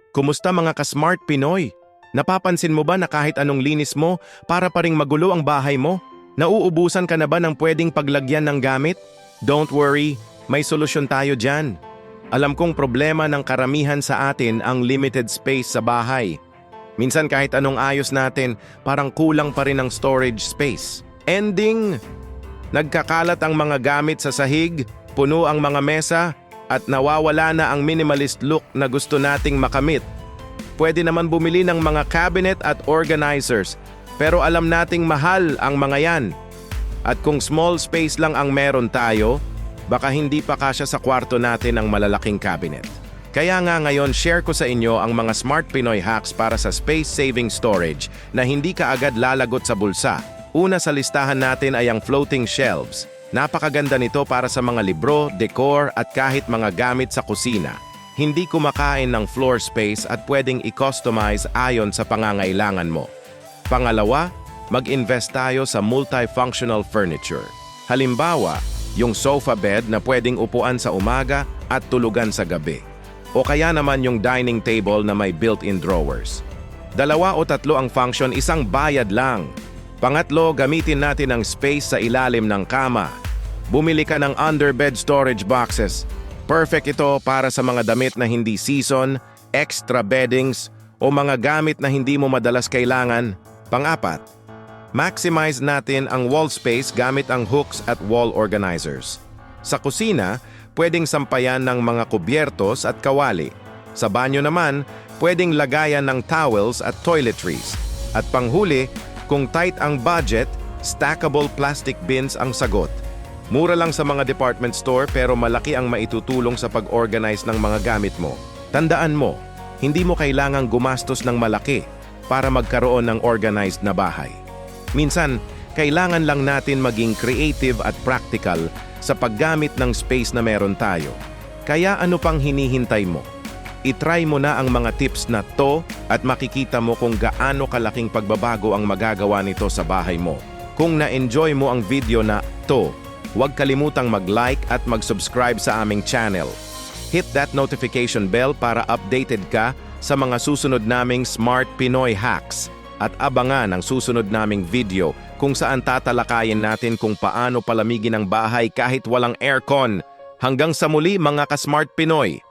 Kumusta mga ka-smart Pinoy? Napapansin mo ba na kahit anong linis mo, para pa ring magulo ang bahay mo? Nauubusan ka na ba ng pwedeng paglagyan ng gamit? Don't worry, may solusyon tayo dyan. Alam kong problema ng karamihan sa atin ang limited space sa bahay. Minsan kahit anong ayos natin, parang kulang pa rin ang storage space. Ending, nagkakalat ang mga gamit sa sahig, puno ang mga mesa, at nawawala na ang minimalist look na gusto nating makamit. Pwede naman bumili ng mga cabinet at organizers, pero alam nating mahal ang mga yan. At kung small space lang ang meron tayo, baka hindi pa kasya sa kwarto natin ang malalaking cabinet. Kaya nga ngayon share ko sa inyo ang mga Smart Pinoy hacks para sa space-saving storage na hindi ka agad lalagot sa bulsa. Una sa listahan natin ay ang floating shelves. Napakaganda nito para sa mga libro, decor at kahit mga gamit sa kusina. Hindi kumakain ng floor space at pwedeng i-customize ayon sa pangangailangan mo. Pangalawa, mag-invest tayo sa multifunctional furniture. Halimbawa, yung sofa bed na pwedeng upuan sa umaga at tulugan sa gabi. O kaya naman yung dining table na may built-in drawers. 2 o 3 ang function, isang bayad lang. Pangatlo, gamitin natin ang space sa ilalim ng kama. Bumili ka ng underbed storage boxes. Perfect ito para sa mga damit na hindi season, extra beddings, o mga gamit na hindi mo madalas kailangan. Pang-apat, maximize natin ang wall space gamit ang hooks at wall organizers. Sa kusina, pwedeng sampayan ng mga kubyertos at kawali. Sa banyo naman, pwedeng lagayan ng towels at toiletries. At panghuli, kung tight ang budget, stackable plastic bins ang sagot. Mura lang sa mga department store pero malaki ang maitutulong sa pag-organize ng mga gamit mo. Tandaan mo, hindi mo kailangang gumastos ng malaki para magkaroon ng organized na bahay. Minsan, kailangan lang natin maging creative at practical sa paggamit ng space na meron tayo. Kaya ano pang hinihintay mo? I-try mo na ang mga tips na to at makikita mo kung gaano kalaking pagbabago ang magagawa nito sa bahay mo. Kung na-enjoy mo ang video na to, huwag kalimutang mag-like at mag-subscribe sa aming channel. Hit that notification bell para updated ka sa mga susunod naming Smart Pinoy hacks at abangan ang susunod naming video kung saan tatalakayin natin kung paano palamigin ang bahay kahit walang aircon. Hanggang sa muli mga ka-Smart Pinoy!